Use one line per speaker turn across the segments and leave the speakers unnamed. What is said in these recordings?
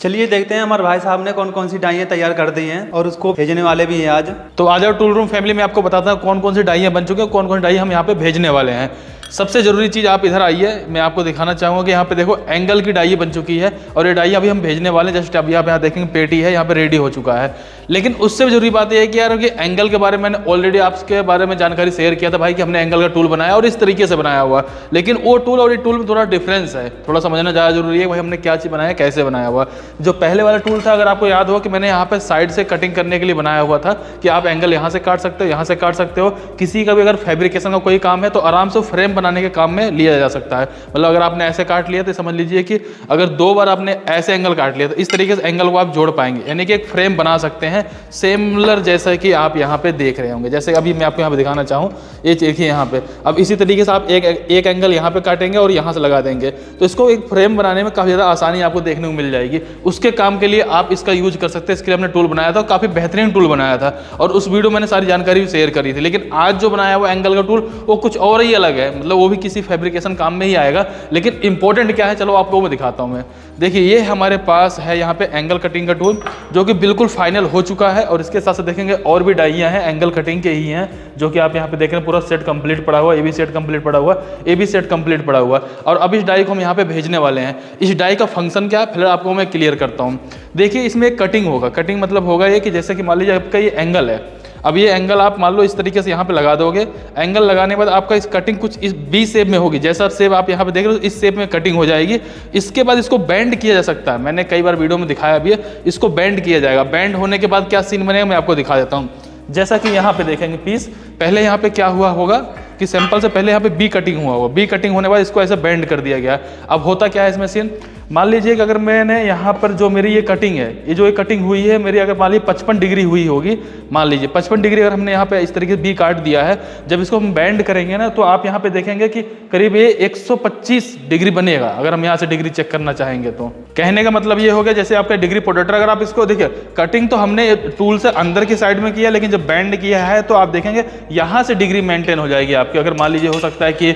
चलिए देखते हैं हमारे भाई साहब ने कौन कौन सी डाइयाँ तैयार कर दी हैं और उसको भेजने वाले भी हैं आज।
तो आ जाओ टूल रूम फैमिली में, आपको बताता हूँ कौन कौन सी डाइयाँ बन चुके हैं, कौन कौन सी डाई हम यहाँ पे भेजने वाले हैं। सबसे जरूरी चीज़, आप इधर आइए, मैं आपको दिखाना चाहूँगा कि यहाँ पे देखो एंगल की डाई बन चुकी है और ये डाई अभी हम भेजने वाले हैं। जस्ट अब यहाँ देखेंगे पेटी है यहाँ पे रेडी हो चुका है। लेकिन उससे भी जरूरी बात यह है कि यार कि एंगल के बारे में मैंने ऑलरेडी आपके बारे में जानकारी शेयर किया था भाई कि हमने एंगल का टूल बनाया और इस तरीके से बनाया हुआ, लेकिन वो टूल और ये टूल में थोड़ा डिफरेंस है, थोड़ा समझना ज़्यादा जरूरी है भाई हमने क्या चीज़ बनाया, कैसे बनाया हुआ। जो पहले वाला टूल था, अगर आपको याद हो कि मैंने यहाँ पे साइड से कटिंग करने के लिए बनाया हुआ था कि आप एंगल यहाँ से काट सकते हो, यहाँ से काट सकते हो। किसी का भी अगर फैब्रिकेशन का कोई काम है तो आराम से फ्रेम बनाने के काम में लिया जा सकता है। मतलब अगर आपने ऐसे काट लिया तो समझ लीजिए कि अगर 2 बार आपने ऐसे एंगल काट लिया तो इस तरीके से एंगल को आप जोड़ पाएंगे, यानी कि एक फ्रेम बना सकते हैं सिमिलर जैसा कि आप यहाँ पे देख रहे होंगे। जैसे अभी मैं आपको यहाँ पे दिखाना चाहूँ, ये देखिए यहाँ पे, अब इसी तरीके से आप एक एंगल यहाँ पे काटेंगे और यहाँ से लगा देंगे तो इसको एक फ्रेम बनाने में काफ़ी ज़्यादा आसानी आपको देखने को मिल जाएगी। उसके काम के लिए आप इसका यूज कर सकते हैं। इसके लिए हमने टूल बनाया था, काफ़ी बेहतरीन टूल बनाया था और उस वीडियो मैंने सारी जानकारी भी शेयर करी थी। लेकिन आज जो बनाया हुआ एंगल का टूल वो कुछ और ही अलग है, मतलब वो भी किसी फैब्रिकेशन काम में ही आएगा। लेकिन इंपॉर्टेंट क्या है, चलो आपको मैं दिखाता हूँ। मैं देखिए ये हमारे पास है यहाँ पे एंगल कटिंग का टूल जो कि बिल्कुल फाइनल हो चुका है और इसके साथ साथ देखेंगे और भी डाइयाँ हैं एंगल कटिंग के ही हैं, जो कि आप यहाँ पे देख रहे हैं पूरा सेट कंप्लीट पड़ा हुआ, ये भी सेट कंप्लीट पड़ा हुआ, ये भी सेट कंप्लीट पड़ा हुआ। और अब इस डाई को हम यहाँ पे भेजने वाले हैं। इस डाई का फंक्शन क्या है फिर आपको मैं क्लियर करता हूँ। देखिए इसमें एक कटिंग होगा। कटिंग मतलब होगा ये कि जैसे कि मान लीजिए आपका ये एंगल है, अब ये एंगल आप मान लो इस तरीके से यहाँ पे लगा दोगे। एंगल लगाने के बाद आपका इस कटिंग कुछ इस बी शेप में होगी, जैसा शेप आप यहाँ पे देख रहे हो इस शेप में कटिंग हो जाएगी। इसके बाद इसको बेंड किया जा सकता है, मैंने कई बार वीडियो में दिखाया भी है। इसको बेंड किया जाएगा। बेंड होने के बाद क्या सीन बनेगा मैं आपको दिखा देता हूँ। जैसा कि यहाँ पे देखेंगे पीस, पहले यहाँ पे क्या हुआ होगा कि सैंपल से पहले यहाँ पे बी कटिंग हुआ होगा। बी कटिंग होने के बाद इसको ऐसे बेंड कर दिया गया। अब होता क्या है इसमें सीन, मान लीजिए कि अगर मैंने यहाँ पर जो मेरी ये कटिंग है, ये जो ये कटिंग हुई है मेरी, अगर मान लीजिए 55 डिग्री हुई होगी, मान लीजिए 55 डिग्री अगर हमने यहाँ पे इस तरीके से बी काट दिया है, जब इसको हम बेंड करेंगे ना तो आप यहाँ पे देखेंगे कि करीब ये 125 डिग्री बनेगा। अगर हम यहाँ से डिग्री चेक करना चाहेंगे तो कहने का मतलब ये हो गया जैसे आपका डिग्री प्रोडक्टर, अगर आप इसको देखिए कटिंग तो हमने टूल से अंदर की साइड में किया, लेकिन जब बेंड किया है तो आप देखेंगे यहाँ से डिग्री मेंटेन हो जाएगी आपकी। अगर मान लीजिए हो सकता है कि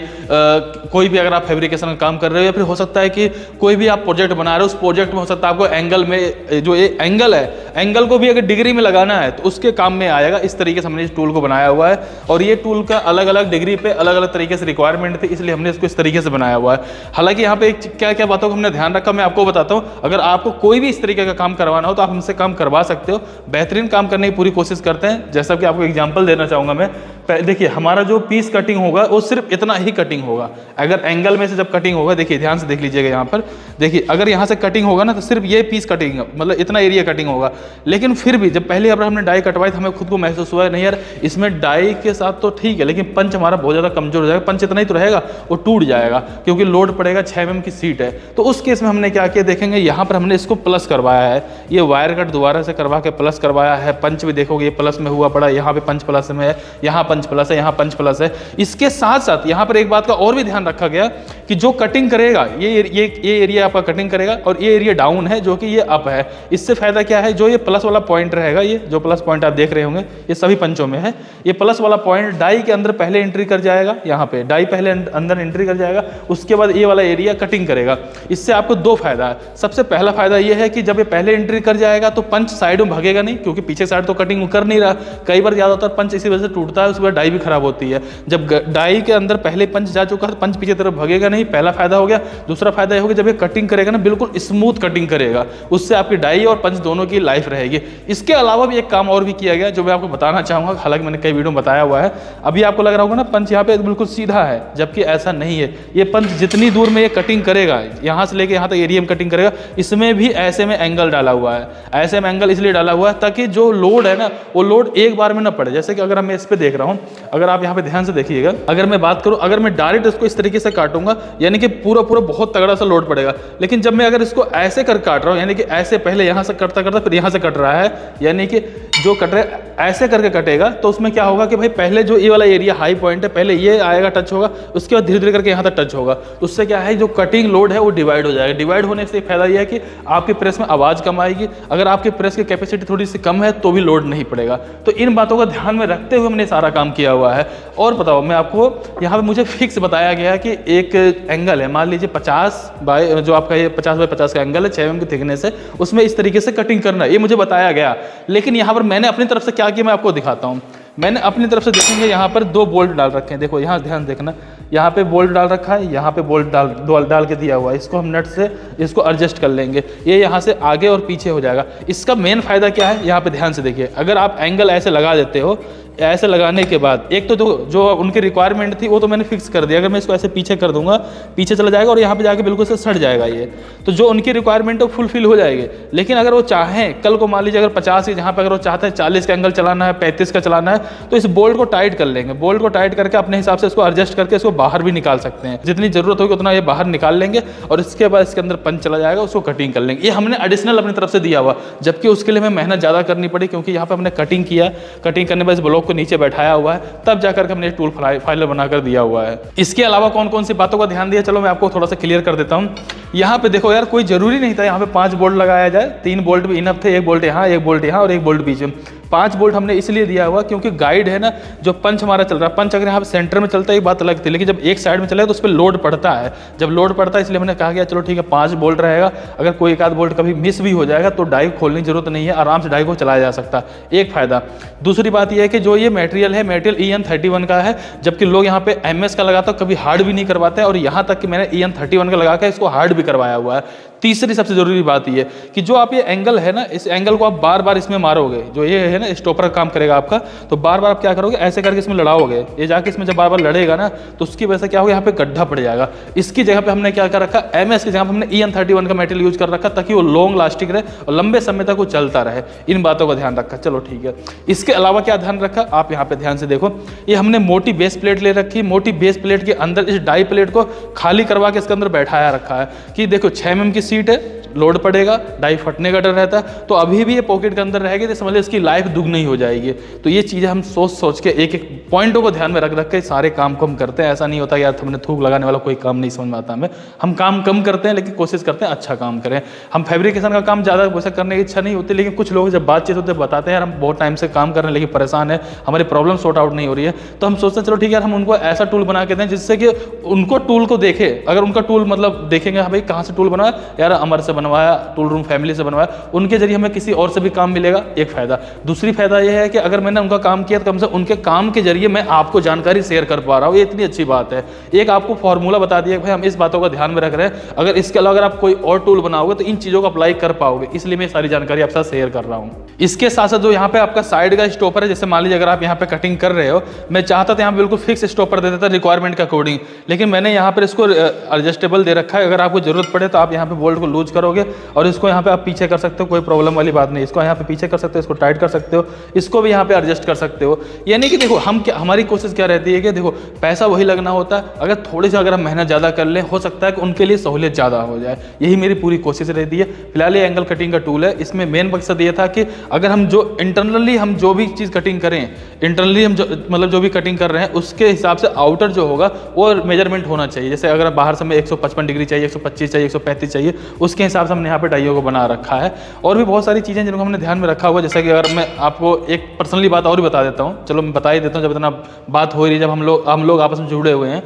कोई भी अगर आप फैब्रिकेशन का काम कर रहे हो या फिर हो सकता है कि कोई भी आप प्रोजेक्ट बना रहे हो, उस प्रोजेक्ट में हो सकता है आपको एंगल में जो ये एंगल है, एंगल को भी अगर डिग्री में लगाना है तो उसके काम में आएगा। इस तरीके से हमने इस टूल को बनाया हुआ है और ये टूल का अलग अलग डिग्री पे अलग अलग तरीके से रिक्वायरमेंट थी, इसलिए हमने इसको इस तरीके से बनाया हुआ है। हालांकि यहाँ पे क्या क्या बातों को हमने ध्यान रखा मैं आपको बताता हूँ। अगर आपको कोई भी इस तरीके का काम करवाना हो तो आप हमसे काम करवा सकते हो। बेहतरीन काम करने की पूरी कोशिश करते हैं। जैसा कि आपको एग्जाम्पल देना चाहूँगा मैं, देखिए हमारा जो पीस कटिंग होगा वो सिर्फ इतना ही कटिंग होगा। अगर एंगल में से जब कटिंग होगा, देखिए ध्यान से देख लीजिएगा यहाँ पर, देखिए अगर यहाँ से कटिंग होगा ना तो सिर्फ ये पीस कटिंग मतलब इतना एरिया कटिंग होगा। लेकिन फिर भी जब पहले अगर हमने डाई कटवाई तो हमें खुद को महसूस हुआ नहीं यार इसमें डाई के साथ तो ठीक है, लेकिन पंच हमारा बहुत ज़्यादा कमजोर हो जाएगा। पंच इतना ही तो रहेगा, वो टूट जाएगा क्योंकि लोड पड़ेगा। 6 mm की सीट है। तो उस केस में हमने क्या किया देखेंगे, यहाँ पर हमने इसको प्लस करवाया है। ये वायर कट दोबारा से करवा के प्लस करवाया है। पंच भी देखोगे ये प्लस में हुआ पड़ा, यहाँ पे पंच प्लस में है, यहाँ पंच प्लस है, यहाँ पंच प्लस है। इसके साथ साथ यहाँ पर एक बात का और भी ध्यान रखा गया कि जो कटिंग करेगा ये एरिया आपका कटिंग करेगा और ये एरिया डाउन है जो कि ये अप है। इससे फायदा क्या है, जो ये प्लस वाला पॉइंट रहेगा, ये जो प्लस पॉइंट आप देख रहे होंगे ये सभी पंचों में है, ये प्लस वाला पॉइंट डाई के अंदर पहले एंट्री कर जाएगा। यहाँ पे डाई पहले अंदर एंट्री कर जाएगा, उसके बाद ये वाला एरिया कटिंग करेगा। इससे आपको 2 फायदा है। सबसे पहला फायदा ये है कि जब ये पहले एंट्री कर जाएगा तो पंच साइड में भागेगा नहीं, क्योंकि पीछे साइड तो कटिंग कर नहीं रहा। कई बार ज़्यादातर पंच इसी वजह से टूटता है, उसके बाद डाई भी खराब होती है। जब डाई के अंदर पहले पंच जा चुका है तो पंच पीछे तरफ भागेगा नहीं, पहला फायदा हो गया। दूसरा फायदा ये होगा जब ये कटिंग करेगा ना बिल्कुल स्मूथ कटिंग करेगा, उससे आपकी डाई और पंच दोनों की लाइफ रहेगी। इसके अलावा भी एक काम और भी किया गया जो मैं आपको बताना चाहूँगा, हालांकि मैंने कई वीडियो में बताया हुआ है। अभी आपको लग रहा होगा ना पंच यहाँ पे बिल्कुल सीधा है, जबकि ऐसा नहीं है। ये पंच जितनी दूर में ये कटिंग करेगा, यहाँ से लेके यहाँ तक एरिया में कटिंग करेगा, इसमें भी ऐसे में एंगल डाला हुआ है। ऐसे में एंगल इसलिए डाला हुआ है ताकि जो लोड है ना वो लोड एक बार में ना पड़े। जैसे कि अगर मैं इस पे देख रहा हूँ, अगर आप यहाँ पे ध्यान से देखिएगा, अगर मैं बात करूँ, अगर मैं डायरेक्ट इसको इस तरीके से काटूंगा यानी कि पूरा बहुत तगड़ा सा लोड पड़ेगा। लेकिन जब मैं अगर इसको ऐसे कर काट रहा हूँ, यानी कि ऐसे पहले यहाँ से कटता करता फिर यहाँ से कट रहा है, यानी कि जो कट रहे ऐसे करके कटेगा तो उसमें क्या होगा कि भाई पहले जो ये वाला एरिया हाई पॉइंट है, पहले ये आएगा टच होगा, उसके बाद धीरे धीरे करके यहाँ तक टच होगा। तो उससे क्या है, जो कटिंग लोड है वो डिवाइड हो जाएगा। डिवाइड होने से फायदा ये है कि आपकी प्रेस में आवाज़ कम आएगी। अगर आपकी प्रेस की कैपेसिटी थोड़ी सी कम है तो भी लोड नहीं पड़ेगा। तो इन बातों का ध्यान में रखते हुए मैंने सारा काम किया हुआ है। और बताओ, मैं आपको यहाँ पे मुझे फिक्स बताया गया है कि एक एंगल है, मान लीजिए 50 बाय जो आपका ये 50 बाय 50 का एंगल है 6 mm की थिकनेस है, उसमें इस तरीके से कटिंग करना है, ये मुझे बताया गया। लेकिन यहाँ पर मैंने अपनी तरफ से क्या किया मैं आपको दिखाता हूँ। मैंने अपनी तरफ से देखेंगे यहाँ पर 2 बोल्ट डाल रखे हैं। देखो यहाँ ध्यान देखना, यहाँ पे बोल्ट डाल रखा है, यहाँ पे बोल्ट डाल के दिया हुआ है। इसको हम नट से इसको एडजस्ट कर लेंगे, ये यहाँ से आगे और पीछे हो जाएगा। इसका मेन फायदा क्या है, यहाँ पे ध्यान से देखिए। अगर आप एंगल ऐसे लगा देते हो, ऐसे लगाने के बाद एक तो जो उनकी रिक्वायरमेंट थी वो तो मैंने फिक्स कर दिया। अगर मैं इसको ऐसे पीछे कर दूंगा, पीछे चला जाएगा और यहाँ पे जाके बिल्कुल से सट जाएगा ये। तो जो उनकी रिक्वायरमेंट है फुलफिल हो जाएगी। लेकिन अगर वो चाहें, कल को मान लीजिए अगर 50 की जहाँ पे अगर वो चाहते हैं 40 का एंगल चलाना है, 35 का चलाना है, तो इस बोल्ट को टाइट कर लेंगे। बोल्ट को टाइट करके अपने हिसाब से इसको एडजस्ट करके इसको बाहर भी निकाल सकते हैं। जितनी जरूरत होगी उतना ये बाहर निकाल लेंगे और इसके बाद इसके अंदर पंच चला जाएगा, उसको कटिंग कर लेंगे। ये हमने एडिशनल अपनी तरफ से दिया हुआ, जबकि उसके लिए हमें मेहनत ज़्यादा करनी पड़ी, क्योंकि यहाँ पे हमने कटिंग किया। कटिंग करने के बाद इस ब्लॉक को नीचे बैठाया हुआ है, तब जाकर हमने टूल फाइलर बनाकर दिया हुआ है। इसके अलावा कौन कौन सी बातों का ध्यान दिया, चलो मैं आपको थोड़ा सा क्लियर कर देता हूँ। यहाँ पे देखो यार, कोई जरूरी नहीं था यहाँ पे 5 बोल्ट लगाया जाए, 3 बोल्ट भी इनफ थे। 1 बोल्ट यहाँ, 1 बोल्ट यहाँ और 1 बोल्ट बीच में। 5 बोल्ट हमने इसलिए दिया हुआ क्योंकि गाइड है ना, जो पंच हमारा चल रहा है, पंच अगर यहाँ पे सेंटर में चलता है एक बात अलग थी, लेकिन जब एक साइड में चलेगा तो उस पर लोड पड़ता है। जब लोड पड़ता है इसलिए मैंने कहा गया चलो ठीक है 5 बोल्ट रहेगा। अगर कोई एक आध बोल्ट कभी मिस भी हो जाएगा तो डाई खोलने की जरूरत नहीं है, आराम से डाई को चलाया जा सकता है। एक फायदा। दूसरी बात यह है कि जो ये मटेरियल है, मटेरियल EN31 का है, जबकि लोग यहाँ पे MS का लगाता कभी हार्ड भी नहीं करवाते हैं, और यहाँ तक कि मैंने EN31 का लगा के इसको हार्ड भी करवाया हुआ है। तीसरी सबसे जरूरी बात यह कि जो आप ये एंगल है ना, इस एंगल को आप बार बार इसमें मारोगे, जो ये है ना स्टॉपर काम करेगा आपका, तो बार बार आप क्या करोगे, ऐसे करके इसमें लड़ाओगे। ये जाके इसमें जब बार बार लड़ेगा ना तो उसकी वजह से क्या होगा, यहाँ पे गड्ढा पड़ जाएगा। इसकी जगह पे हमने क्या कर रखा, MS की जगह पे हमने EN31 का मेटेरियल यूज कर रखा, ताकि वो लॉन्ग लास्टिक रहे और लंबे समय तक वो चलता रहे। इन बातों का ध्यान रखा। चलो ठीक है। इसके अलावा क्या ध्यान रखा, आप यहाँ पे ध्यान से देखो, ये हमने मोटी बेस प्लेट ले रखी। मोटी बेस प्लेट के अंदर इस डाई प्लेट को खाली करवा के इसके अंदर बैठाया रखा है कि देखो 6 mm की सीट है, लोड पड़ेगा, डाई फटने का डर रहता है, तो अभी भी ये पॉकेट के अंदर रहेगी तो समझ लो इसकी लाइफ दुगनी हो जाएगी। तो ये चीज़ें हम सोच के एक एक पॉइंटों को ध्यान में रख के सारे काम को हम करते हैं। ऐसा नहीं होता यार हमने थूक लगाने वाला कोई काम नहीं समझ में आता हमें। हम काम कम करते हैं लेकिन कोशिश करते हैं अच्छा काम करें। हम फैब्रिकेशन का काम ज़्यादा वैसा करने की इच्छा नहीं होती, लेकिन कुछ लोग जब बातचीत होते बताते हैं यार हम बहुत टाइम से काम कर रहे हैं लेकिन परेशान है, हमारी प्रॉब्लम सॉर्ट आउट नहीं हो रही है, तो हम सोचते हैं चलो ठीक है यार हम उनको ऐसा टूल बना के दें जिससे कि उनको टूल को देखे। अगर उनका टूल मतलब देखेंगे हाँ भाई कहाँ से टूल बनाया, यार अमर से बनवाया, टूल रूम फैमिली से बनवाया, उनके जरिए हमें किसी और से भी काम मिलेगा, एक फायदा। दूसरी फायदा यह है कि अगर मैंने उनका काम किया तो कम से उनके काम के जरिए मैं आपको जानकारी शेयर कर पा रहा हूँ, ये इतनी अच्छी बात है। एक आपको फॉर्मूला बता दिया भाई हम इस बातों का ध्यान में रख रहे हैं, अगर इसके अलावा अगर आप कोई और टूल बनाओगे तो इन चीज़ों को अप्लाई कर पाओगे, इसलिए मैं सारी जानकारी आपके साथ शेयर कर रहा हूँ। इसके साथ साथ जो यहाँ पे आपका साइड का स्टॉपर है, जैसे मान लीजिए अगर आप यहाँ पे कटिंग कर रहे हो, मैं चाहता था यहाँ पे बिल्कुल फिक्स स्टॉपर दे देता रिक्वायरमेंट के अकॉर्डिंग, लेकिन मैंने यहाँ पर इसको एडजस्टेबल दे रखा है। अगर आपको जरूरत पड़े तो आप यहाँ पे बोल्ट को लूज करोगे और इसको यहाँ पे आप पीछे कर सकते हो, कोई प्रॉब्लम वाली बात नहीं। इसको यहाँ पे पीछे कर सकते हो, इसको टाइट कर सकते हो, इसको भी यहाँ पे एडजस्ट कर सकते हो। यानी कि देखो हमारी कोशिश क्या रहती है कि देखो पैसा वही लगना होता है, अगर थोड़ी सी अगर हम मेहनत ज़्यादा कर लें हो सकता है कि उनके लिए सहूलियत ज़्यादा हो जाए, यही मेरी पूरी कोशिश रहती है। फिलहाल ये एंगल कटिंग का टूल है, इसमें मेन मकसद ये था कि अगर हम जो इंटरनली हम जो भी चीज़ कटिंग करें, इंटरनली हम मतलब जो भी कटिंग कर रहे हैं उसके हिसाब से आउटर जो होगा वो मेजरमेंट होना चाहिए। जैसे अगर बाहर से हमें 155 डिग्री चाहिए, 125 चाहिए, 135 चाहिए, उसके हिसाब से हमने यहाँ पे डाइयों को बना रखा है। और भी बहुत सारी चीज़ें जिनको हमने ध्यान में रखा हुआ, जैसा कि अगर मैं आपको एक पर्सनली बात और भी बता देता हूँ, चलो मैं बता ही देता हूँ, जब इतना बात हो रही है, जब हम लोग आपस में जुड़े हुए हैं।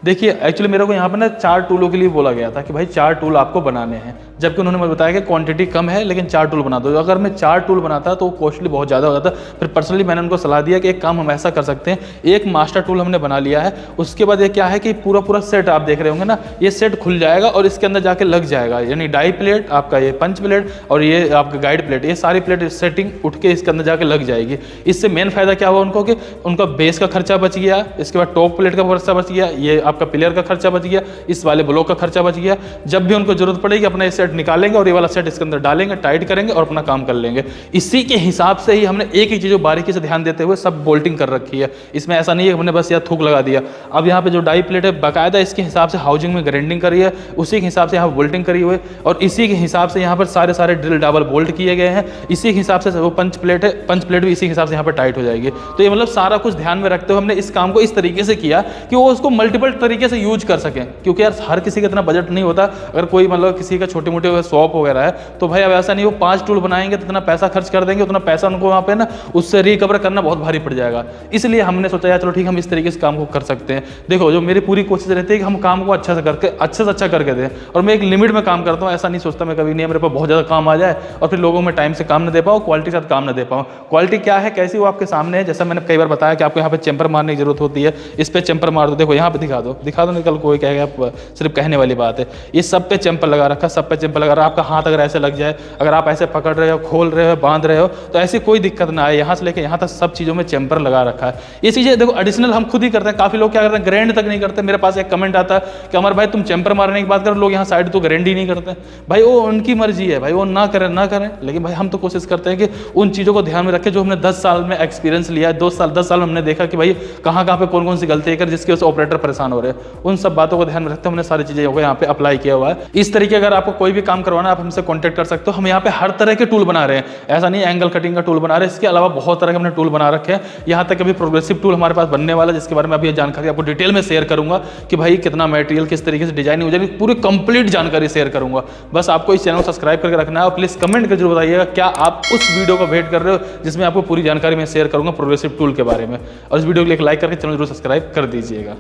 देखिए एक्चुअली मेरे को यहाँ पर ना 4 टूलों के लिए बोला गया था कि भाई 4 टूल आपको बनाने हैं, जबकि उन्होंने मुझे बताया कि क्वांटिटी कम है लेकिन 4 टूल बना दो। अगर मैं 4 टूल बनाता तो कॉस्टली बहुत ज़्यादा हो जाता। फिर पर्सनली मैंने उनको सलाह दिया कि एक काम हम ऐसा कर सकते हैं, एक मास्टर टूल हमने बना लिया है, उसके बाद ये क्या है कि पूरा सेट आप देख रहे होंगे ना, ये सेट खुल जाएगा और इसके अंदर जाके लग जाएगा, यानी डाई प्लेट आपका, ये पंच प्लेट और ये आपका गाइड प्लेट, ये सारी प्लेट सेटिंग उठ के इसके अंदर जाके लग जाएगी। इससे मेन फायदा क्या हुआ उनको कि उनका बेस का खर्चा बच गया, इसके बाद टॉप प्लेट का खर्चा बच गया, ये आपका प्लेयर का खर्चा बच गया, इस वाले ब्लॉक का खर्चा बच गया। जब भी उनको जरूरत पड़ेगी अपना ये सेट निकालेंगे और ये वाला सेट इसके अंदर डालेंगे, टाइट करेंगे और अपना काम कर लेंगे। इसी के हिसाब से ही हमने एक एक चीज़ बारीकी से ध्यान देते हुए सब बोल्टिंग कर रखी है। इसमें ऐसा नहीं है हमने बस यार थूक लगा दिया। अब यहाँ पे जो डाई प्लेट है बाकायदा इसके हिसाब से हाउसिंग में ग्राइंडिंग करी है, उसी के हिसाब से यहाँ बोल्टिंग करी हुई है और इसी के हिसाब से यहाँ पर सारे ड्रिल डबल बोल्ट किए गए हैं। इसी के हिसाब से वो पंच प्लेट है, पंच प्लेट भी इसी के हिसाब से यहाँ पर टाइट हो जाएगी। तो ये मतलब सारा कुछ ध्यान में रखते हुए हमने इस काम को इस तरीके से किया कि वो उसको मल्टीपल तरीके से यूज कर सकें, क्योंकि यार हर किसी का इतना बजट नहीं होता। अगर कोई मतलब किसी का छोटे मोटे शॉप वगैरह है तो भाई अब ऐसा नहीं, वो 5 टूल बनाएंगे तो इतना पैसा खर्च कर देंगे, उतना पैसा उनको वहाँ पे ना उससे रिकवर करना बहुत भारी पड़ जाएगा। इसलिए हमने सोचा यार चलो ठीक हम इस तरीके से काम को कर सकते हैं। देखो जो मेरी पूरी कोशिश रहती है कि हम काम को अच्छा से अच्छा करके दें और मैं एक लिमिट में काम करता हूँ। ऐसा नहीं सोचता मैं कभी नहीं मेरे पास बहुत ज़्यादा काम आ जाए और फिर लोगों में टाइम से काम न दे पाऊँ, क्वालिटी के साथ काम न दे पाऊँ। क्वालिटी क्या है कैसी वो आपके सामने है। जैसा मैंने कई बार बताया कि आपको यहाँ पे चैम्पर मारने की जरूरत होती है, इस पे चैम्पर मार दो, देखो यहाँ पे दिखा दो निकल, कोई कहेगा सिर्फ कहने वाली बात है। ये सब पे चैम्पर लगा रखा, सब पे चैम्पर लगा रहा। आपका हाथ अगर ऐसे लग जाए, अगर आप ऐसे पकड़ रहे हो, खोल रहे हो, बांध रहे हो तो ऐसी कोई दिक्कत ना आए। यहाँ से लेकर यहाँ तक सब चीज़ों में चैम्पर लगा रखा है। ये चीज़ें देखो एडिशनल हम खुद ही करते हैं। काफ़ी लोग क्या करते हैं ग्राइंड तक नहीं करते। मेरे पास एक कमेंट आता है कि अमर भाई तुम चैम्पर मारने की बात करो, लोग यहाँ साइड तो ग्राइंड ही नहीं करते। भाई वो उनकी मर्जी है, भाई वो ना करें, लेकिन भाई हम तो कोशिश करते हैं कि उन चीज़ों को ध्यान में रखें जो हमने 10 साल में एक्सपीरियंस लिया है। 10 साल में हमने देखा कि भाई कहाँ पे कौन सी गलती कर जिसकी वजह से ऑपरेटर परेशान हो रहे हैं। उन सब बातों को ध्यान में रखते हमने सारी चीज़ें यहाँ पे अप्लाई किया हुआ है। इस तरीके अगर आपको कोई भी काम करवाना आप हमसे कॉन्टैक्ट कर सकते हो। हम यहाँ पे हर तरह के टूल बना रहे हैं, ऐसा नहीं एंगल कटिंग का टूल बना रहे हैं, इसके अलावा बहुत तरह के हमने टूल बना रखे हैं। यहाँ तक अभी प्रोग्रेसिव टूल हमारे पास बनने वाला है जिसके बारे में अभी जानकारी आपको डिटेल में शेयर करूंगा कि भाई कितना मटेरियल किस तरीके से डिजाइन हो जाएगी, पूरी कंप्लीट जानकारी शेयर करूंगा। बस आपको इस चैनल को सब्सक्राइब करके रखना है और प्लीज कमेंट करके जरूर बताइएगा क्या आप उस वीडियो को वेट कर रहे हो जिसमें आपको पूरी जानकारी मैं शेयर करूंगा प्रोग्रेसिव टूल के बारे में। और इस वीडियो को लाइक करके चैनल जरूर सब्सक्राइब कर दीजिएगा।